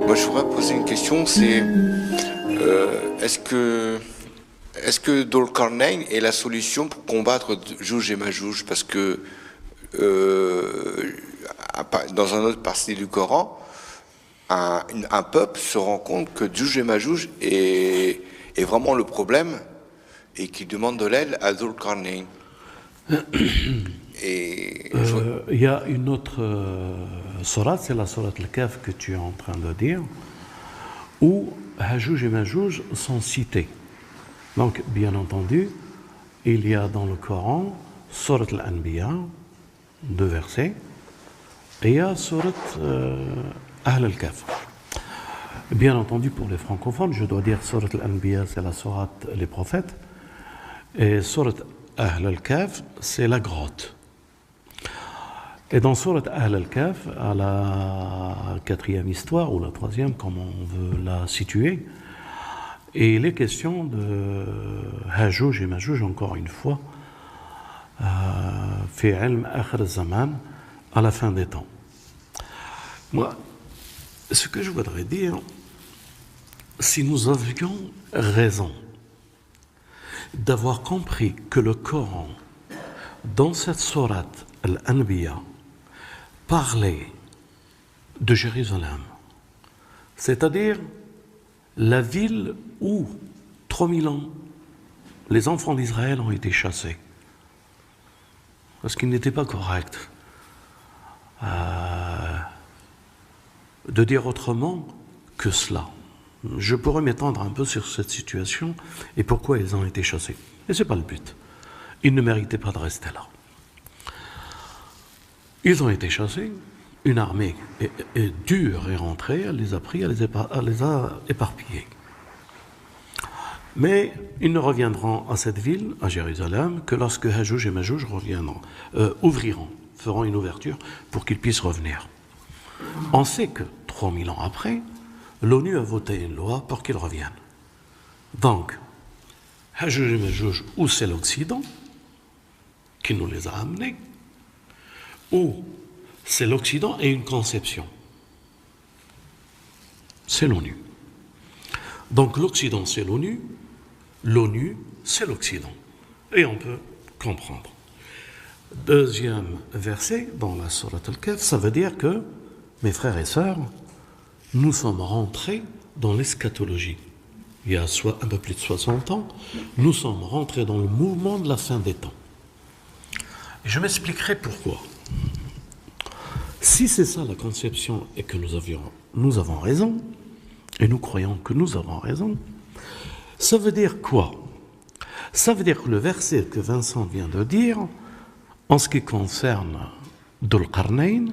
Moi, je voudrais poser une question, c'est est-ce que Dol-Qarnayn est la solution pour combattre Jouj et Majouj? Parce que dans un autre partie du Coran, un peuple se rend compte que Jouj et Majouj est vraiment le problème et qui demande de l'aide à Dol-Qarnayn. Il y a une autre sourate, c'est la sourate Al-Kahf que tu es en train de dire, où Hajouj et Majouj sont cités. Donc, bien entendu, il y a dans le Coran sourate Al-Anbiya, 2 versets, et il y a sourate Ahl Al-Kahf. Bien entendu, pour les francophones, je dois dire sourate Al-Anbiya, c'est la sourate les prophètes, et sourate Ahl Al-Kahf, c'est la grotte. Et dans sourate Ahl Al-Kahf, à la 4e histoire, ou la 3e, comme on veut la situer, et il est question de Hajouj et Majouj, encore une fois, fi ilm akhir zaman, à la fin des temps. Moi, ce que je voudrais dire, si nous avions raison d'avoir compris que le Coran, dans cette sourate Al-Anbiya, parlait de Jérusalem, c'est-à-dire la ville où, 3000 ans, les enfants d'Israël ont été chassés, parce qu'il n'était pas correct de dire autrement que cela. Je pourrais m'étendre un peu sur cette situation et pourquoi ils ont été chassés. Et ce n'est pas le but. Ils ne méritaient pas de rester là. Ils ont été chassés, une armée dure est rentrée, elle les a pris, elle les a éparpillés. Mais ils ne reviendront à cette ville, à Jérusalem, que lorsque Hajouj et Majouj ouvriront, feront une ouverture pour qu'ils puissent revenir. On sait que 3000 ans après, l'ONU a voté une loi pour qu'ils reviennent. Donc, Hajouj et Majouj, ou c'est l'Occident qui nous les a amenés, ou c'est l'Occident et une conception. C'est l'ONU. Donc l'Occident c'est l'ONU c'est l'Occident. Et on peut comprendre. Deuxième verset dans la sourate Al-Kahf, ça veut dire que, mes frères et sœurs, nous sommes rentrés dans l'eschatologie. Il y a un peu plus de 60 ans, nous sommes rentrés dans le mouvement de la fin des temps. Et je m'expliquerai pourquoi. Si c'est ça la conception et que nous avons raison, et nous croyons que nous avons raison, ça veut dire quoi? Ça veut dire que le verset que Vincent vient de dire, en ce qui concerne Dul-Qarnayn,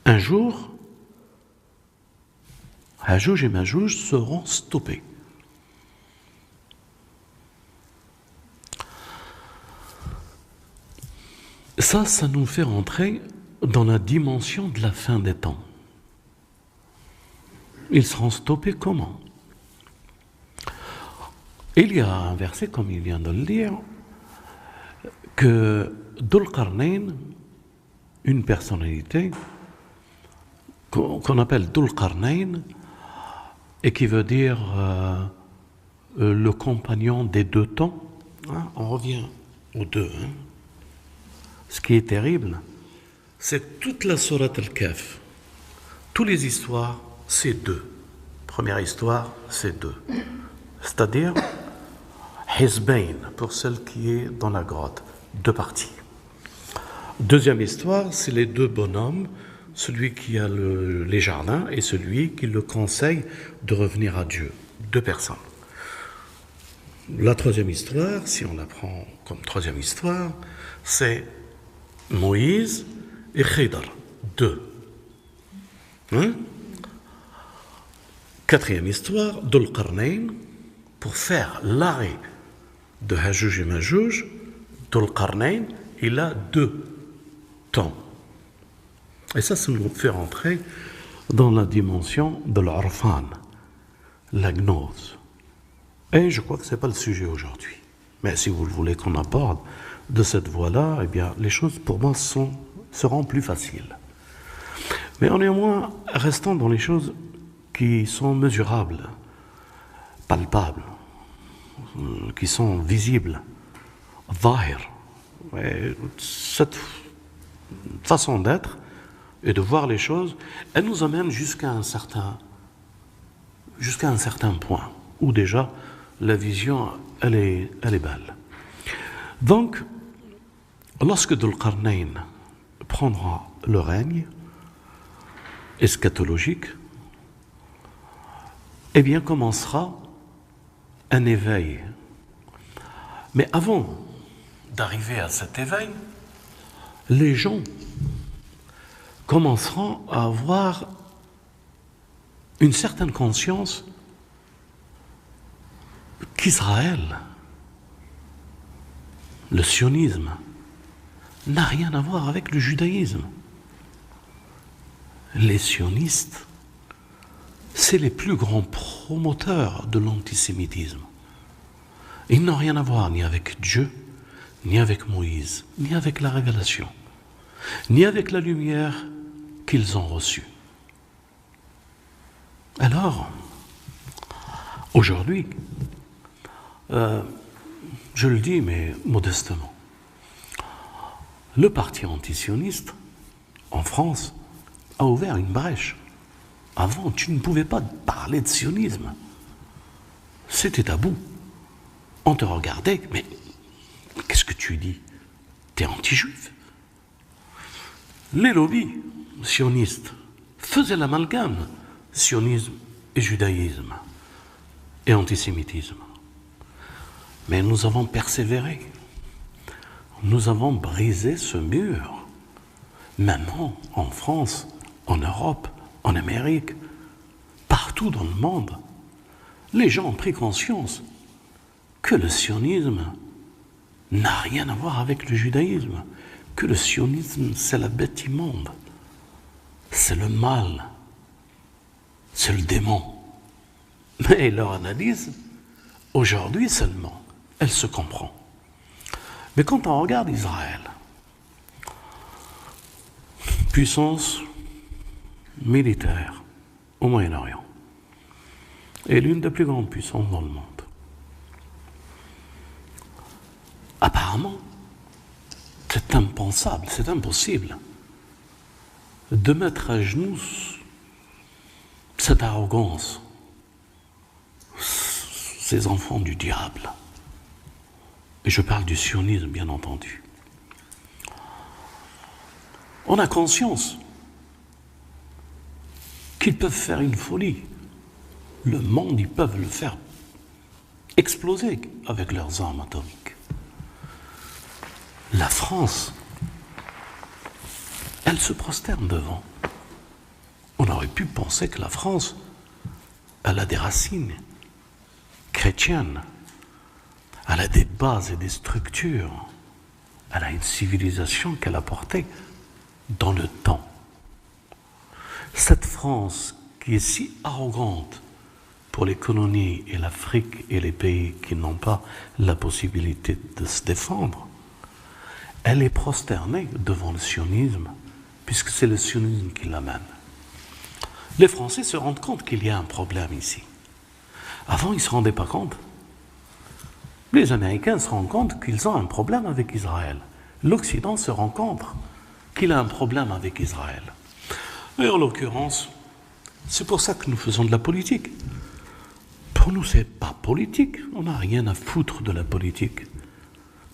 un jour, Hajouj et Majouj seront stoppés. Ça nous fait rentrer dans la dimension de la fin des temps. Ils seront stoppés comment? Il y a un verset, comme il vient de le dire, que Dul-Qarnayn, une personnalité qu'on appelle Dul-Qarnayn, et qui veut dire le compagnon des deux temps, hein, on revient aux deux. Hein. Ce qui est terrible, c'est que toute la sourate Al-Kahf, toutes les histoires, c'est deux. Première histoire, c'est deux. C'est-à-dire, Hizbayn, pour celle qui est dans la grotte, deux parties. Deuxième histoire, c'est les deux bonhommes, celui qui a les jardins et celui qui le conseille de revenir à Dieu. Deux personnes. La troisième histoire, si on la prend comme troisième histoire, c'est Moïse et Khidr, deux. Hein? Quatrième histoire, Dul-Qarnayn, pour faire l'arrêt de Hajouj et Majouj, Dul-Qarnayn, il a deux temps. Et ça nous fait rentrer dans la dimension de l'Arfan, la gnose. Et je crois que ce n'est pas le sujet aujourd'hui. Mais si vous voulez qu'on aborde de cette voie-là, eh bien, les choses pour moi seront plus faciles. Mais néanmoins, restons dans les choses qui sont mesurables, palpables, qui sont visibles, zahir. Et cette façon d'être et de voir les choses, elle nous amène jusqu'à un certain point, où déjà la vision, elle est belle. Donc, lorsque Dhul Qarnayn prendra le règne eschatologique, eh bien commencera un éveil. Mais avant d'arriver à cet éveil, les gens commenceront à avoir une certaine conscience qu'Israël, le sionisme, n'a rien à voir avec le judaïsme. Les sionistes, c'est les plus grands promoteurs de l'antisémitisme. Ils n'ont rien à voir ni avec Dieu, ni avec Moïse, ni avec la révélation, ni avec la lumière qu'ils ont reçue. Alors, aujourd'hui, je le dis, mais modestement, le parti antisioniste, en France, a ouvert une brèche. Avant, tu ne pouvais pas parler de sionisme. C'était tabou. On te regardait, mais qu'est-ce que tu dis? T'es anti-juif. Les lobbies sionistes faisaient l'amalgame sionisme et judaïsme et antisémitisme. Mais nous avons persévéré. Nous avons brisé ce mur. Maintenant, en France, en Europe, en Amérique, partout dans le monde, les gens ont pris conscience que le sionisme n'a rien à voir avec le judaïsme, que le sionisme, c'est la bête immonde, c'est le mal, c'est le démon. Mais leur analyse, aujourd'hui seulement, elle se comprend. Mais quand on regarde Israël, puissance militaire au Moyen-Orient, et l'une des plus grandes puissances dans le monde, apparemment, c'est impensable, c'est impossible de mettre à genoux cette arrogance, ces enfants du diable. Et je parle du sionisme, bien entendu. On a conscience qu'ils peuvent faire une folie. Le monde, ils peuvent le faire exploser avec leurs armes atomiques. La France, elle se prosterne devant. On aurait pu penser que la France, elle a des racines chrétiennes, elle a des bases et des structures, elle a une civilisation qu'elle a portée dans le temps. Cette France qui est si arrogante pour les colonies et l'Afrique et les pays qui n'ont pas la possibilité de se défendre, elle est prosternée devant le sionisme, puisque c'est le sionisme qui l'amène. Les Français se rendent compte qu'il y a un problème ici. Avant, ils ne se rendaient pas compte. Les Américains se rendent compte qu'ils ont un problème avec Israël. L'Occident se rend compte qu'il a un problème avec Israël. Et en l'occurrence, c'est pour ça que nous faisons de la politique. Pour nous, ce n'est pas politique. On n'a rien à foutre de la politique.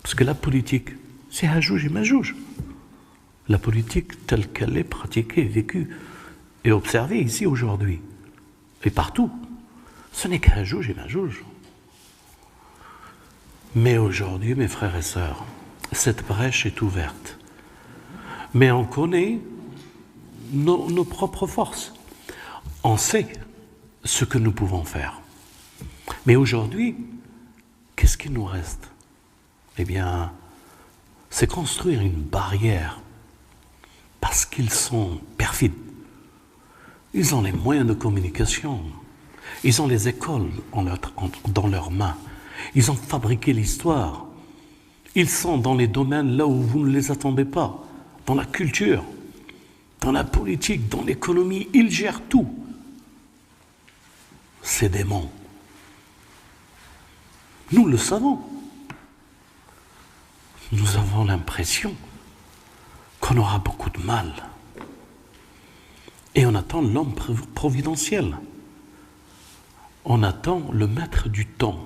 Parce que la politique, c'est Hajouj et Majouj. La politique telle qu'elle est pratiquée, vécue et observée ici aujourd'hui, et partout, ce n'est qu'Hajouj et Majouj. Mais aujourd'hui, mes frères et sœurs, cette brèche est ouverte. Mais on connaît nos propres forces. On sait ce que nous pouvons faire. Mais aujourd'hui, qu'est-ce qu'il nous reste? Eh bien, c'est construire une barrière parce qu'ils sont perfides. Ils ont les moyens de communication. Ils ont les écoles dans leurs mains. Ils ont fabriqué l'histoire. Ils sont dans les domaines là où vous ne les attendez pas, dans la culture. dans la politique, dans l'économie, il gère tout. Ces démons. Nous le savons. Nous avons l'impression qu'on aura beaucoup de mal. Et on attend l'homme providentiel. On attend le maître du temps.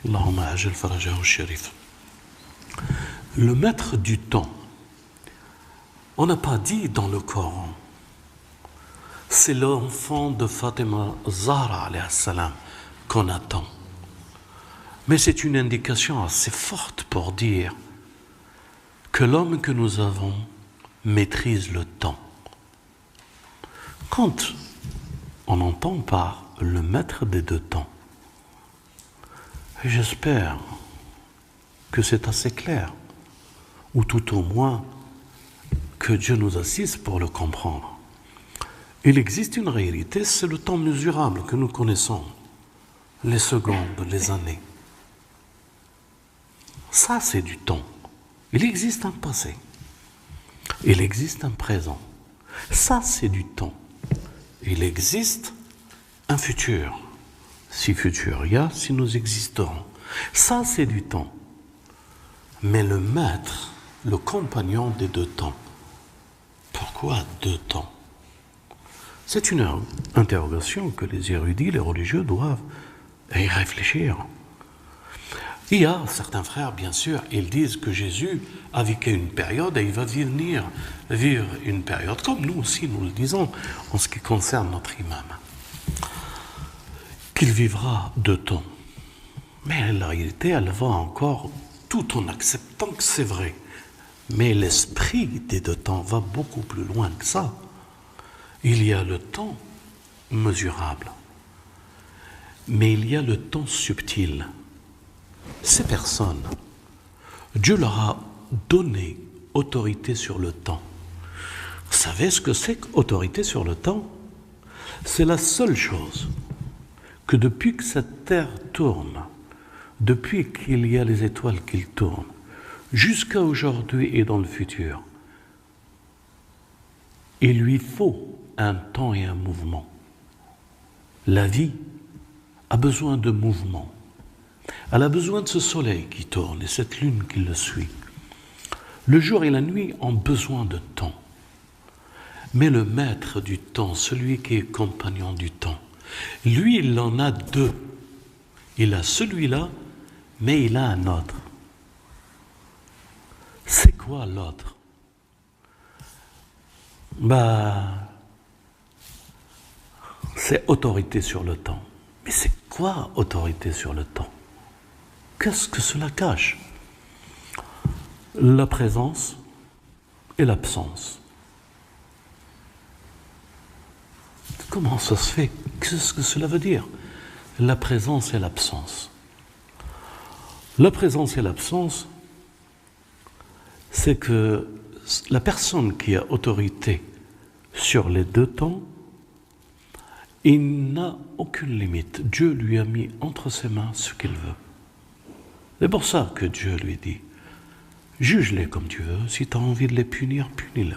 Allahumma ajal farajahu sharif. Le maître du temps. On n'a pas dit dans le Coran. C'est l'enfant de Fatima Zahra alayhi salam qu'on attend. Mais c'est une indication assez forte pour dire que l'homme que nous avons maîtrise le temps. Quand on entend par le maître des deux temps, j'espère que c'est assez clair, ou tout au moins que Dieu nous assiste pour le comprendre. Il existe une réalité, c'est le temps mesurable que nous connaissons, les secondes, les années. Ça, c'est du temps. Il existe un passé. Il existe un présent. Ça, c'est du temps. Il existe un futur. Si futur il y a, si nous existerons. Ça, c'est du temps. Mais le maître, le compagnon des deux temps. Pourquoi deux temps? C'est une interrogation que les érudits, les religieux doivent y réfléchir. Il y a certains frères, bien sûr, ils disent que Jésus a vécu une période et il va venir vivre une période, comme nous aussi nous le disons en ce qui concerne notre imam, qu'il vivra deux temps. Mais la réalité, elle va encore, tout en acceptant que c'est vrai. Mais l'esprit des deux temps va beaucoup plus loin que ça. Il y a le temps mesurable, mais il y a le temps subtil. Ces personnes, Dieu leur a donné autorité sur le temps. Vous savez ce que c'est qu'autorité sur le temps? C'est la seule chose que depuis que cette terre tourne, depuis qu'il y a les étoiles qui tournent, jusqu'à aujourd'hui et dans le futur, il lui faut un temps et un mouvement. La vie a besoin de mouvement. Elle a besoin de ce soleil qui tourne et cette lune qui le suit. Le jour et la nuit ont besoin de temps. Mais le maître du temps, celui qui est compagnon du temps, lui, il en a deux. Il a celui-là, mais il a un autre. C'est quoi l'autre? C'est autorité sur le temps. Mais c'est quoi autorité sur le temps? Qu'est-ce que cela cache? La présence et l'absence. Comment ça se fait? Qu'est-ce que cela veut dire? La présence et l'absence. La présence et l'absence, c'est que la personne qui a autorité sur les deux temps, il n'a aucune limite. Dieu lui a mis entre ses mains ce qu'il veut. C'est pour ça que Dieu lui dit, juge-les comme tu veux, si tu as envie de les punir, punis-les.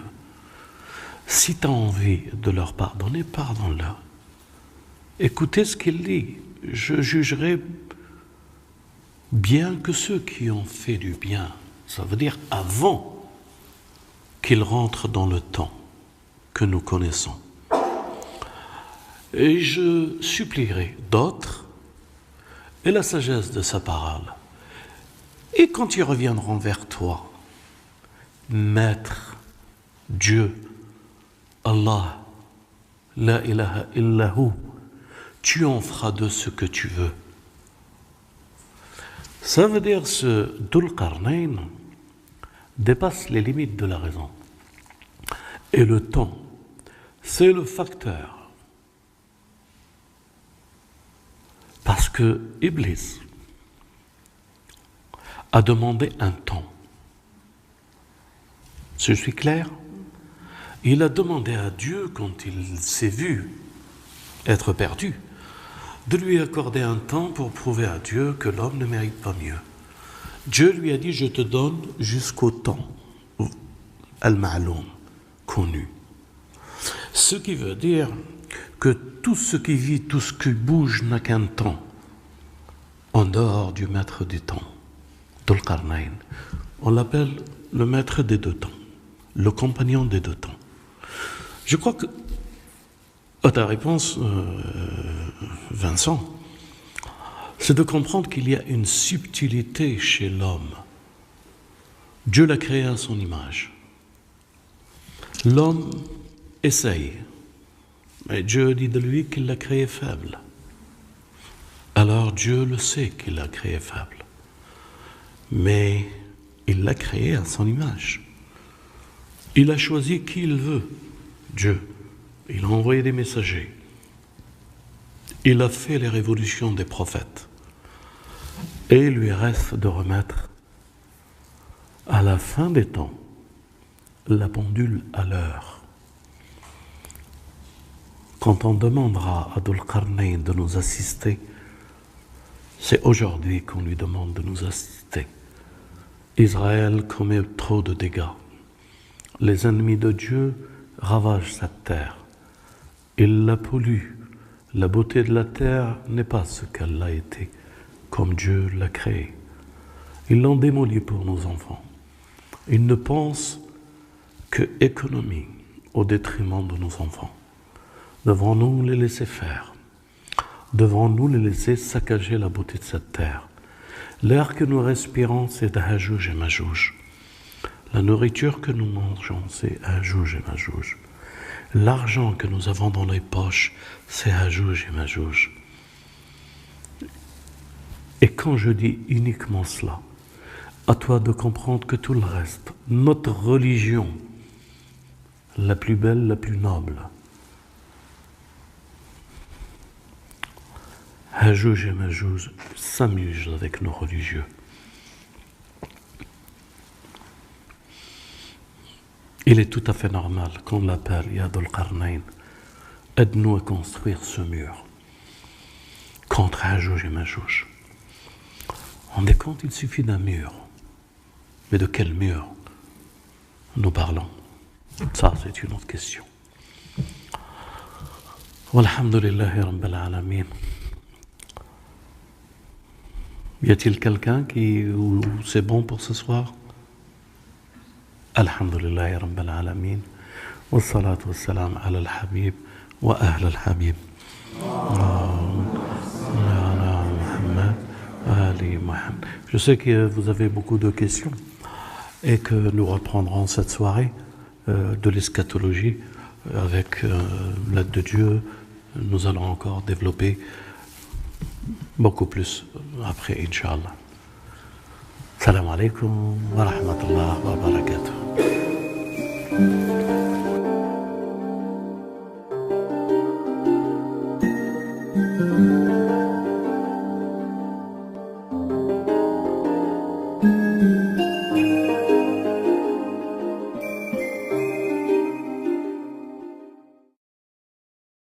Si tu as envie de leur pardonner, pardonne-leur. Écoutez ce qu'il dit, je jugerai bien que ceux qui ont fait du bien, ça veut dire avant qu'ils rentrent dans le temps que nous connaissons. Et je supplierai d'autres et la sagesse de sa parole. Et quand ils reviendront vers toi, Maître, Dieu, Allah, la ilaha illahu, tu en feras de ce que tu veux. Ça veut dire ce Dhul Qarnayn dépasse les limites de la raison. Et le temps, c'est le facteur. Parce que Iblis a demandé un temps. Je suis clair? Il a demandé à Dieu, quand il s'est vu être perdu, de lui accorder un temps pour prouver à Dieu que l'homme ne mérite pas mieux. Dieu lui a dit, je te donne jusqu'au temps, al-ma'loum, connu. Ce qui veut dire que tout ce qui vit, tout ce qui bouge n'a qu'un temps, en dehors du maître du temps, Dhul Qarnayn. On l'appelle le maître des deux temps, le compagnon des deux temps. Je crois que, à ta réponse, Vincent, c'est de comprendre qu'il y a une subtilité chez l'homme. Dieu l'a créé à son image. L'homme essaye, mais Dieu dit de lui qu'il l'a créé faible. Alors Dieu le sait qu'il l'a créé faible, mais il l'a créé à son image. Il a choisi qui il veut, Dieu. Il a envoyé des messagers. Il a fait les révolutions des prophètes. Et il lui reste de remettre à la fin des temps la pendule à l'heure. Quand on demandera à Dhul Qarnayn de nous assister, c'est aujourd'hui qu'on lui demande de nous assister. Israël commet trop de dégâts. Les ennemis de Dieu ravagent cette terre. Ils la polluent. La beauté de la terre n'est pas ce qu'elle a été, comme Dieu l'a créée. Ils l'ont démolie pour nos enfants. Ils ne pensent que économie au détriment de nos enfants. Devons-nous les laisser faire? Devons-nous les laisser saccager la beauté de cette terre? L'air que nous respirons, c'est Hajouj et Majouj. La nourriture que nous mangeons, c'est Hajouj et Majouj. L'argent que nous avons dans les poches, c'est Hajouj et Majouj. Et quand je dis uniquement cela, à toi de comprendre que tout le reste, notre religion, la plus belle, la plus noble, Hajouj et Majouj s'amusent avec nos religieux. Il est tout à fait normal qu'on l'appelle Ya Dhul Qarnayn. Aide-nous à construire ce mur contre Hajouj et Majouj. On est compte, il suffit d'un mur. Mais de quel mur nous parlons? Ça, c'est une autre question. Walhamdulillahi Rabbil Alamin. Y a-t-il quelqu'un où c'est bon pour ce soir? Alhamdulillahi Rabbil Alamin. Wa salatu wa salam ala al-habib wa ahl al-habib. Je sais que vous avez beaucoup de questions et que nous reprendrons cette soirée de l'eschatologie avec l'aide de Dieu. Nous allons encore développer beaucoup plus après, Inch'Allah. Salam alaikum wa rahmatullah wa barakatuh.